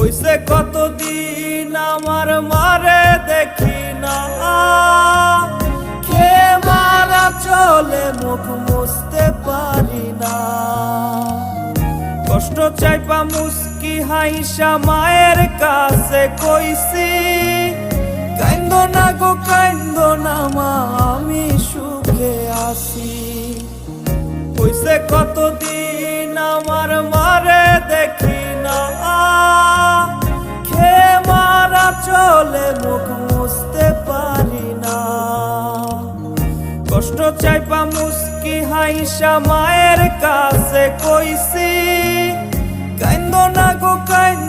হইছে কতদিন আমার মারে দেখি না, খেয়ে মারা চলে মুখ মুছতে পারি না। কষ্ট চাইপা মুস্কি হাইসা মায়ের কাছে কইছি, কাইন্দো না গো কাইন্দো না মা, আমি সুখে আছি। হইছে কতদিন আমার মারে দেখি না, খেয়ে মারা চলে মুখ মুছতে পারি না। কষ্ট চাইপা মুস্কি হাইসা মায়ের কাছে কইছি, কাইন্দো না গো কাইন্দো